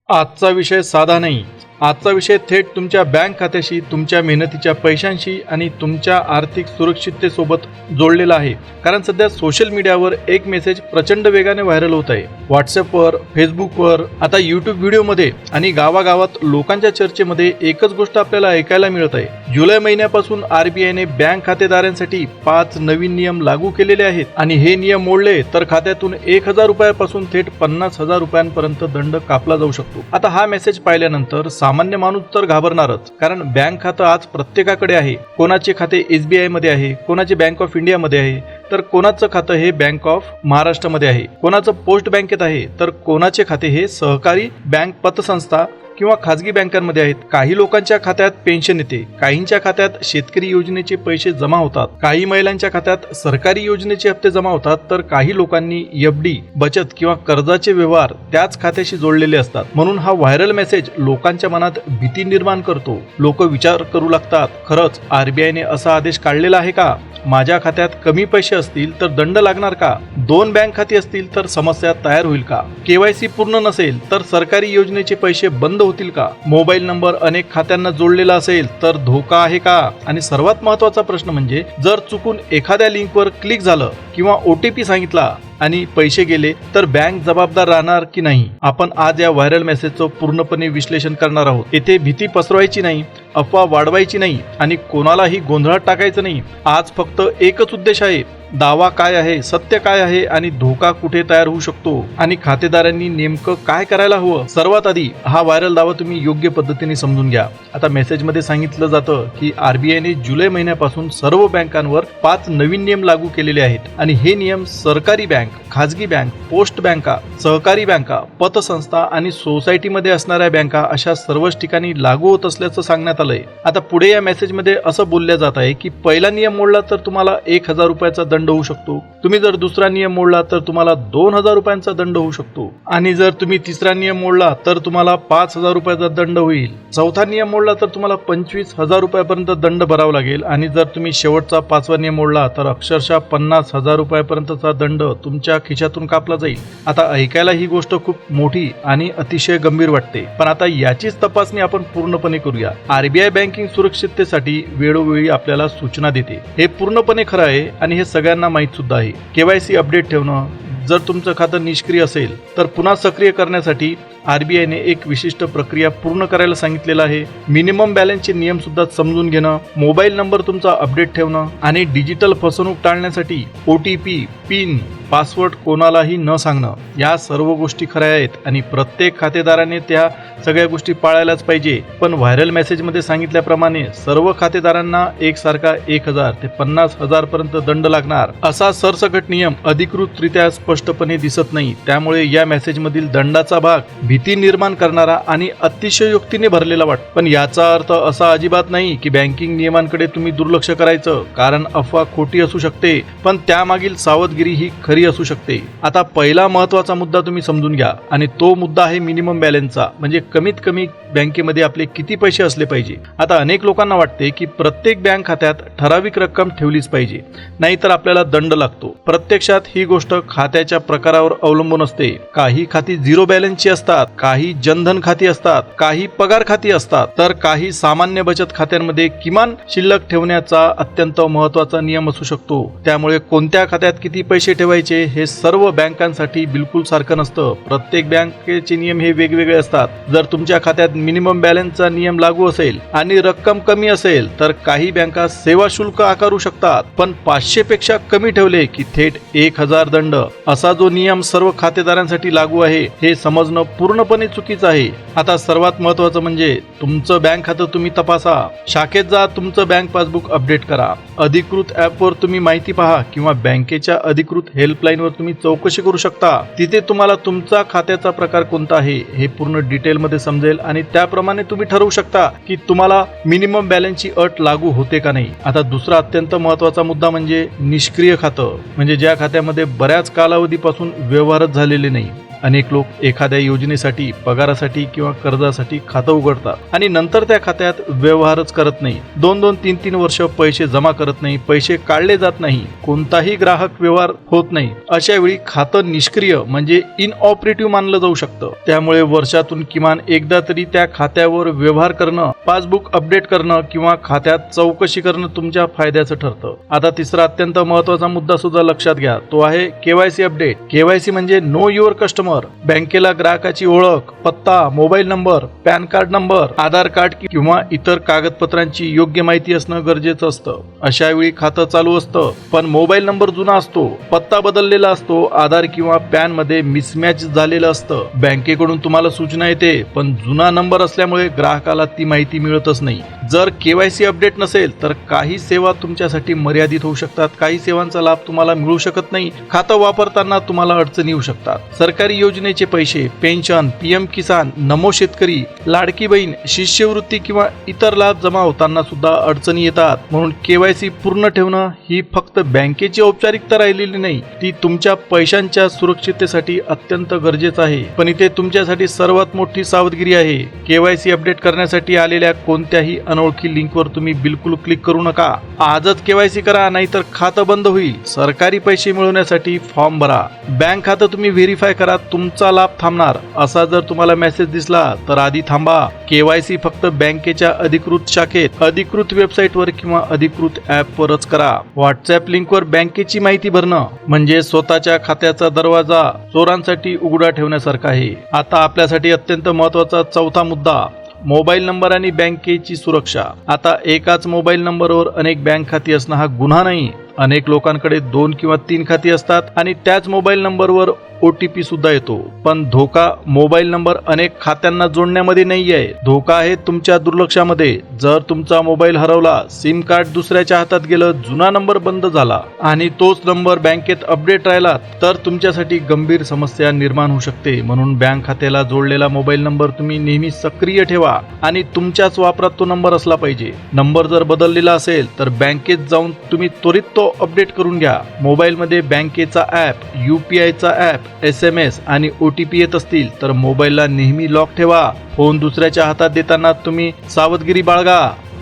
आजचा विषय साधा नाही. आजचा विषय थेट तुमच्या बँक खात्याशी, तुमच्या मेहनतीच्या पैशांशी आणि तुमच्या आर्थिक सुरक्षिततेसोबत जोडलेला आहे. कारण सध्या सोशल मीडियावर एक मेसेज प्रचंड वेगाने व्हायरल होत आहे. व्हॉट्सअपवर, फेसबुकवर, आता यूट्यूब व्हिडिओमध्ये आणि गावागावात लोकांच्या चर्चेमध्ये एकच गोष्ट आपल्याला ऐकायला मिळत आहे. जुलै महिन्यापासून आरबीआयने बँक खातेदारांसाठी 5 नवीन नियम लागू केलेले आहेत आणि हे नियम मोडले तर खात्यातून 1,000 रुपयापासून थेट 50,000 रुपयांपर्यंत दंड कापला जाऊ शकतो. आता हा मेसेज पाहिल्यानंतर सामान्य माणूस तर घाबरणारच, कारण बँक खातं आज प्रत्येकाकडे आहे. कोणाचे खाते SBI मध्ये आहे, कोणाचे बँक ऑफ इंडिया मध्ये आहे, तर कोणाचं खातं हे बँक ऑफ महाराष्ट्रामध्ये आहे, कोणाचं पोस्ट बँकेत आहे, तर कोणाचे खाते हे सहकारी बँक, पतसंस्था किंवा खाजगी बँकांमध्ये आहेत. काही लोकांच्या खात्यात पेन्शन येते, काहींच्या खात्यात शेतकरी योजनेचे पैसे जमा होतात, काही महिलांच्या खात्यात सरकारी योजनेचे हप्ते जमा होतात, तर काही लोकांनी FD, बचत किंवा कर्जाचे व्यवहार त्याच खात्याशी जोडलेले असतात. म्हणून हा व्हायरल मेसेज लोकांच्या मनात भीती निर्माण करतो. लोक विचार करू लागतात, खरंच आरबीआयने असा आदेश काढलेला आहे का? माझ्या खात्यात कमी पैसे असतील तर दंड लागणार का? 2 बँक खाती असतील तर समस्या तयार होईल का? KYC पूर्ण नसेल तर सरकारी योजनेचे पैसे बंद होतील का? मोबाईल नंबर अनेक खात्यांना जोडलेला असेल तर धोका आहे का? आणि सर्वात महत्त्वाचा प्रश्न म्हणजे, जर चुकून एखाद्या लिंकवर क्लिक झालं किंवा OTP सांगितला आणि पैसे गेले तर बँक जबाबदार राहणार की नाही? आपण आज या व्हायरल मेसेजचं पूर्णपणे विश्लेषण करणार आहोत. येथे भीती पसरवायची नाही, अफवा वाढवायची नाही आणि कोणालाही गोंधळात टाकायचं नाही. आज फक्त एकच उद्देश आहे, दावा काय आहे, सत्य काय आहे आणि धोका कुठे तयार होऊ शकतो आणि खातेदारांनी नेमकं काय करायला हवं. सर्वात आधी हा व्हायरल दावा तुम्ही योग्य पद्धतीने समजून घ्या. आता मेसेजमध्ये सांगितलं जातं की आरबीआयने जुलै महिन्यापासून सर्व बँकांवर 5 नवीन नियम लागू केलेले आहेत आणि हे नियम सरकारी बँक, खाजगी बँक, पोस्ट बँका, सहकारी बँका, पतसंस्था आणि सोसायटीमध्ये असणाऱ्या बँका अशा सर्वच ठिकाणी लागू होत असल्याचं सांगण्यात आलंय. आता पुढे या मेसेजमध्ये असं बोलल्या जात आहे की पहिला नियम मोडला तर तुम्हाला 1,000 रुपयाचा दंड होऊ शकतो. तुम्ही जर दुसरा नियम मोडला तर तुम्हाला 2,000 रुपयांचा दंड होऊ शकतो आणि जर तुम्ही तिसरा नियम मोडला तर तुम्हाला 5,000 रुपयाचा दंड होईल. चौथा नियम मोडला तर तुम्हाला 25,000 रुपयापर्यंत दंड भरावा लागेल आणि जर तुम्ही शेवटचा 5वा नियम मोडला तर अक्षरशः 50,000 रुपयापर्यंतचा दंड तुमच्या खिशातून कापला जाईल. आता ऐकायला ही गोष्ट खूप मोठी आणि अतिशय गंभीर वाटते, पण आता याचीच तपासणी आपण पूर्णपणे करूया. आरबीआय बँकिंग सुरक्षिततेसाठी वेळोवेळी आपल्याला सूचना देते, हे पूर्णपणे खरं आहे आणि हे सगळ्यांना माहीत सुद्धा आहे. KYC अपडेट ठेवणं, जर तुमचं खातं निष्क्रिय असेल तर पुन्हा सक्रिय करण्यासाठी आरबीआयने एक विशिष्ट प्रक्रिया पूर्ण करायला सांगितलेलं आहे. मिनिमम बॅलन्सचे नियम सुद्धा समजून घेणं, मोबाईल नंबर तुमचा अपडेट ठेवणं आणि डिजिटल फसवणूक टाळण्यासाठी OTP, पिन, पासवर्ड कोणालाही न सांगणं, या सर्व गोष्टी खऱ्या आहेत आणि प्रत्येक खातेदाराने त्या सगळ्या गोष्टी पाळायलाच पाहिजे. पण व्हायरल मेसेजमध्ये सांगितल्याप्रमाणे सर्व खातेदारांना एकसारखा 1,000 ते 50,000 पर्यंत दंड लागणार असा सरसकट नियम अधिकृतरित्या स्पष्टपणे दिसत नाही. त्यामुळे या मेसेजमधील दंडाचा भाग भीती निर्माण करणारा आणि अतिशयोक्तीने भरलेला वाटतो. पण याचा अर्थ असा अजिबात नाही की बँकिंग नियमांकडे तुम्ही दुर्लक्ष करायचं, कारण अफवा खोटी असू शकते पण त्यामागील सावधगिरी ही खरी असू शकते. आता पहिला महत्त्वाचा मुद्दा तुम्ही समजून घ्या आणि तो मुद्दा आहे मिनिमम बॅलन्सचा, म्हणजे कमीत कमी बँकेमध्ये आपले किती पैसे असले पाहिजे. आता अनेक लोकांना वाटते की प्रत्येक बँक खात्यात ठराविक रक्कम ठेवलीच पाहिजे, नाहीतर आपल्याला दंड लागतो. प्रत्यक्षात ही गोष्ट खात्याच्या प्रकारावर अवलंबून असते. काही खाती 0 बॅलन्सची असतात, काही जनधन खाती असतात, काही पगार खाती असतात, तर काही सामान्य बचत खात्यांमध्ये किमान शिल्लक ठेवण्याचा अत्यंत महत्त्वाचा नियम असू शकतो. त्यामुळे कोणत्या खात्यात किती पैसे ठेवायचे हे सर्व बँकांसाठी बिलकुल सारखं नसतं. प्रत्येक बँकेचे नियम हे वेगवेगळे असतात. जर तुमच्या खात्यात मिनिमम बॅलन्सचा नियम लागू असेल आणि रक्कम कमी असेल तर काही बँका सेवा शुल्क आकारू शकतात, पण 500 पेक्षा कमी ठेवले की थेट 1,000 दंड. असा जो नियम सर्व खातेदारांसाठी लागू आहे हे समजणं पूर्णपणे चुकीचं आहे. आता सर्वात महत्त्वाचं म्हणजे तुमचं बँक खातं तुम्ही तपासा. शाखेत जा, तुमचं बँक पासबुक अपडेट करा. अधिकृत ॲपवर तुम्ही माहिती पहा किंवा बँकेच्या अधिकृत हेल्पलाईनवर तुम्ही चौकशी करू शकता. तिथे तुम्हाला तुमचा खात्याचा प्रकार कोणता आहे हे पूर्ण डिटेलमध्ये समजेल आणि त्याप्रमाणे तुम्ही ठरवू शकता की तुम्हाला मिनिमम बॅलन्सची अट लागू होते का नाही. आता दुसरा अत्यंत महत्त्वाचा मुद्दा म्हणजे निष्क्रिय खातं, म्हणजे ज्या खात्यामध्ये बऱ्याच कालावधीपासून व्यवहारच झालेले नाही. अनेक लोक एखाद्या योजनेसाठी, पगारासाठी किंवा कर्जासाठी खातं उघडतात आणि नंतर त्या खात्यात व्यवहारच करत नाही. 2-2, 3-3 वर्ष पैसे जमा करत नाही, पैसे काढले जात नाही, कोणताही ग्राहक व्यवहार होत नाही. अशा वेळी खातं निष्क्रिय म्हणजे इनऑपरेटिव्ह मानलं जाऊ शकतं. त्यामुळे वर्षातून किमान एकदा तरी त्या खात्यावर व्यवहार करणं, पासबुक अपडेट करणं किंवा खात्यात चौकशी करणं तुमच्या फायद्याचं ठरतं. आता तिसरा अत्यंत महत्त्वाचा मुद्दा सुद्धा लक्षात घ्या, तो आहे केवायसी अपडेट. केवायसी म्हणजे नो युअर कस्टमर. बँकेला ग्राहकाची ओळख, पत्ता, mobile number, PAN card number, Aadhaar card किंवा इतर कागदपत्रांची योग्य माहिती असणं गरजेचं असतं. अशा वेळी खातं चालू असतं, पण मोबाईल नंबर जुना असतो, पत्ता बदललेला असतो, आधार किंवा पॅन मध्ये मिसमॅच झालेलं असतं. बँकेकडून तुम्हाला सूचना येते, पण जुना नंबर असल्यामुळे ग्राहकाला ती माहिती मिळतच नाही. जर केवायसी अपडेट नसेल तर काही सेवा तुमच्यासाठी मर्यादित होऊ शकतात, काही सेवांचा लाभ तुम्हाला मिळू शकत नाही, खातं वापरताना तुम्हाला अडचणी येऊ शकतात. सरकारी योजनेचे पैसे, पेन्शन, पीएम किसान, नमो शेतकरी, लाडकी बहीण, शिष्यवृत्ती किंवा इतर लाभ जमा होताना सुद्धा अडचणी येतात. म्हणून केवायसी पूर्ण ठेवणं ही फक्त बँकेची औपचारिकता राहिलेली नाही, ती तुमच्या पैशांच्या सुरक्षिततेसाठी अत्यंत गरजेचं आहे. पण इथे तुमच्यासाठी सर्वात मोठी सावधगिरी आहे. केवायसी अपडेट करण्यासाठी आलेल्या कोणत्याही अनोळखी लिंकवर तुम्ही बिलकुल क्लिक करू नका. आजच केवायसी करा, नाहीतर खातं बंद होईल. सरकारी पैसे मिळवण्यासाठी फॉर्म भरा, बँक खातं तुम्ही व्हेरीफाय करा, तुमचा लाभ थांबणार. असा जर तुम्हाला मेसेज दिसला तर आधी थांबा. केवायसी फक्त बँकेच्या अधिकृत शाखेत, अधिकृत वेबसाईटवर किंवा अधिकृत ॲपवरच करा. व्हॉट्सॲप लिंकवर बँकेची माहिती भरणं म्हणजे स्वतःच्या खात्याचा दरवाजा चोरांसाठी उघडा ठेवण्यासारखा आहे. आता आपल्यासाठी अत्यंत महत्त्वाचा चौथा मुद्दा, मोबाईल नंबर आणि बँकेची सुरक्षा. आता एकाच मोबाईल नंबरवर अनेक बँक खाती असणं हा गुन्हा नाही. अनेक लोकांकडे 2 किंवा 3 खाती असतात आणि त्याच मोबाईल नंबरवर OTP सुद्धा येतो. पण धोका मोबाईल नंबर अनेक खात्यांना जोडण्यामध्ये नाही आहे, धोका आहे तुमच्या दुर्लक्षामध्ये. जर तुमचा मोबाईल हरवला, सिम कार्ड दुसऱ्याच्या हातात गेलं, जुना नंबर बंद झाला आणि तोच नंबर बँकेत अपडेट राहिला तर तुमच्यासाठी गंभीर समस्या निर्माण होऊ शकते. म्हणून बँक खात्याला जोडलेला मोबाईल नंबर तुम्ही नेहमी सक्रिय ठेवा आणि तुमच्याच वापरात तो नंबर असला पाहिजे. नंबर जर बदललेला असेल तर बँकेत जाऊन तुम्ही त्वरित तो अपडेट करून घ्या. मोबाईलमध्ये बँकेचा ॲप, UPIचा ॲप, SMS आणि OTP येत असतील तर मोबाईलला नेहमी लॉक ठेवा. फोन दुसऱ्याच्या हातात देताना तुम्ही सावधगिरी बाळगा,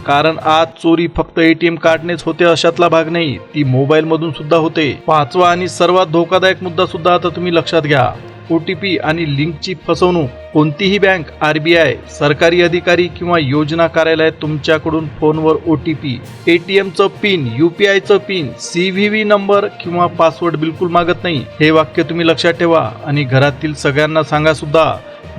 कारण आज चोरी फक्त ATM कार्डनेच होते अशातला भाग नाही, ती मोबाईल मधून सुद्धा होते. पाचवा आणि सर्वात धोकादायक मुद्दा सुद्धा आता तुम्ही लक्षात घ्या, OTP आणि लिंकची फसवणूक. कोणतीही बँक, RBI, सरकारी अधिकारी किंवा योजना कार्यालय तुमच्याकडून फोनवर OTP, ATMचं पिन, UPIचं पिन, CVV नंबर किंवा पासवर्ड बिलकुल मागत नाही. हे वाक्य तुम्ही लक्षात ठेवा आणि घरातील सगळ्यांना सांगा सुद्धा.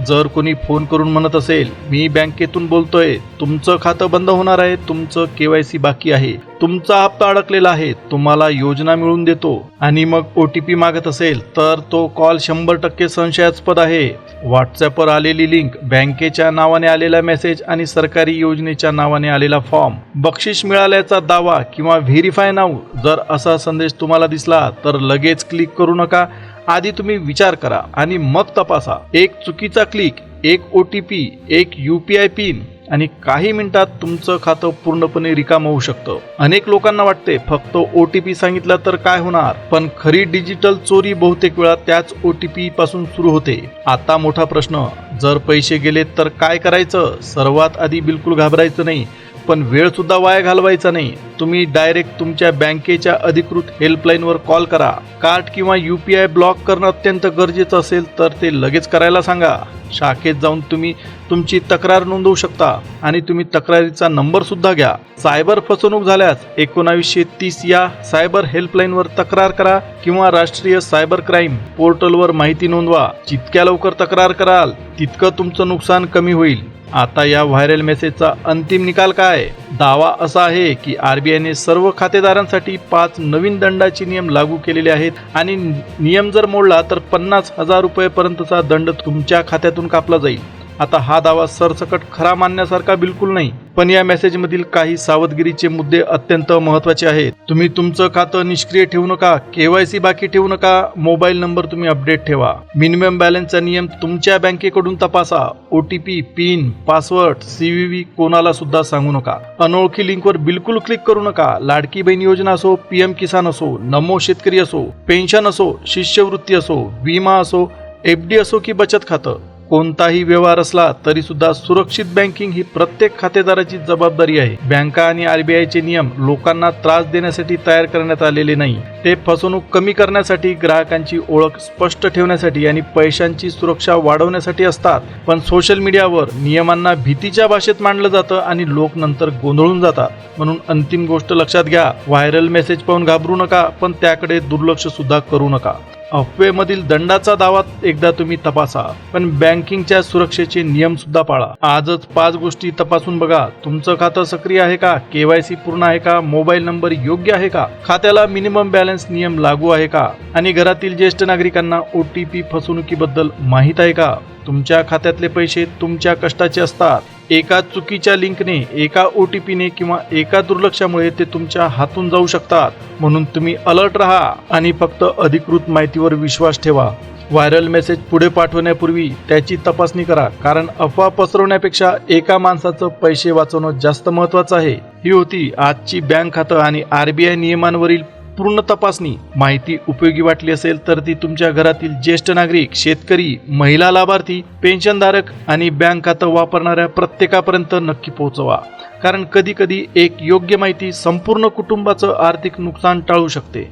जर कोणी फोन करून म्हणत असेल, मी बँकेतून बोलतोय, तुमचं खातं बंद होणार आहे, तुमचं KYC बाकी आहे, तुमचा हप्ता अडकलेला आहे, तुम्हाला योजना मिळवून देतो आणि मग OTP मागत असेल तर तो कॉल 100% संशयास्पद आहे. व्हॉट्सॲपवर आलेली लिंक, बँकेच्या नावाने आलेला मेसेज आणि सरकारी योजनेच्या नावाने आलेला फॉर्म, बक्षीस मिळाल्याचा दावा किंवा व्हेरीफाय नाव, जर असा संदेश तुम्हाला दिसला तर लगेच क्लिक करू नका. आधी तुम्ही विचार करा आणि मग तपासा. एक चुकीचा क्लिक, एक OTP, एक UPI पिन आणि काही मिनिटात तुमचं खातं पूर्णपणे रिकामं होऊ शकतं. अनेक लोकांना वाटते फक्त OTP सांगितला तर काय होणार, पण खरी डिजिटल चोरी बहुतेक वेळा त्याच OTP पासून सुरू होते. आता मोठा प्रश्न, जर पैसे गेले तर काय करायचं? सर्वात आधी बिलकुल घाबरायचं नाही, पण वेळ सुद्धा वाया घालवायचा नाही. तुम्ही डायरेक्ट तुमच्या बँकेच्या अधिकृत हेल्पलाईनवर कॉल करा. कार्ड किंवा UPI ब्लॉक करणं अत्यंत गरजेचं असेल तर ते लगेच करायला सांगा. शाखेत जाऊन तुम्ही तुमची तक्रार नोंदवू शकता आणि तुम्ही तक्रारीचा नंबर सुद्धा घ्या. सायबर फसवणूक झाल्यास 1930 या सायबर हेल्पलाईनवर तक्रार करा किंवा राष्ट्रीय सायबर क्राईम पोर्टलवर माहिती नोंदवा. जितक्या लवकर तक्रार कराल तितकं तुमचं नुकसान कमी होईल. आता या व्हायरल मेसेजचा अंतिम निकाल काय? दावा असा आहे की RBIने सर्व खातेदारांसाठी 5 नवीन दंडाचे नियम लागू केलेले आहेत आणि नियम जर मोडला तर 50,000 रुपयेपर्यंतचा दंड तुमच्या खात्यातून कापला जाईल. आता हा दावा सरसकट खरा मानण्यासारखा बिलकुल नाही, पण या मेसेजमधील काही सावधगिरीचे मुद्दे अत्यंत महत्त्वाचे आहेत. तुम्ही तुमचं खातं निष्क्रिय ठेवू नका, KYC बाकी ठेवू नका, मोबाईल नंबर तुम्ही अपडेट ठेवा, मिनिमम बॅलन्सचा नियम तुमच्या बँकेकडून तपासा, OTP, पिन, पासवर्ड, CVV कोणाला सुद्धा सांगू नका, अनोळखी लिंकवर बिलकुल क्लिक करू नका. लाडकी बहीण योजना असो, PM किसान असो, नमो शेतकरी असो, पेन्शन असो, शिष्यवृत्ती असो, विमा असो, FD असो की बचत खातं, कोणताही व्यवहार असला तरी सुद्धा सुरक्षित बँकिंग ही प्रत्येक खातेदाराची जबाबदारी आहे. बँका आणि RBIचे नियम लोकांना त्रास देण्यासाठी तयार करण्यात आलेले नाही. ते फसवणूक कमी करण्यासाठी, ग्राहकांची ओळख स्पष्ट ठेवण्यासाठी आणि पैशांची सुरक्षा वाढवण्यासाठी असतात. पण सोशल मीडियावर नियमांना भीतीच्या भाषेत मांडलं जातं आणि लोक नंतर गोंधळून जातात. म्हणून अंतिम गोष्ट लक्षात घ्या, व्हायरल मेसेज पाहून घाबरू नका, पण त्याकडे दुर्लक्ष सुद्धा करू नका. अफवेमधील दंडाचा दावा एकदा तुम्ही तपासा, पण बँकिंगच्या सुरक्षेचे नियम सुद्धा पाळा. आजच 5 गोष्टी तपासून बघा. तुमचं खातं सक्रिय आहे का? KYC पूर्ण आहे का? मोबाईल नंबर योग्य आहे का? खात्याला मिनिमम बॅलन्स नियम लागू आहे का? आणि घरातील ज्येष्ठ नागरिकांना OTP फसवणुकीबद्दल माहीत आहे का? तुमच्या खात्यातले पैसे तुमच्या कष्टाचे असतात. एका चुकीच्या लिंकने, एका OTPने किंवा एका दुर्लक्षामुळे ते तुमच्या हातून जाऊ शकतात. म्हणून तुम्ही अलर्ट राहा आणि फक्त अधिकृत माहितीवर विश्वास ठेवा. व्हायरल मेसेज पुढे पाठवण्यापूर्वी त्याची तपासणी करा, कारण अफवा पसरवण्यापेक्षा एका माणसाचं पैसे वाचवणं जास्त महत्त्वाचं आहे. ही होती आजची बँक खातं आणि RBI नियमांवरील पूर्ण तपासणी. माहिती उपयोगी वाटली असेल तर ती तुमच्या घरातील ज्येष्ठ नागरिक, शेतकरी, महिला लाभार्थी, पेन्शनधारक आणि बँक खातं वापरणाऱ्या प्रत्येकापर्यंत नक्की पोहोचवा. कारण कधी कधी एक योग्य माहिती संपूर्ण कुटुंबाचं आर्थिक नुकसान टाळू शकते.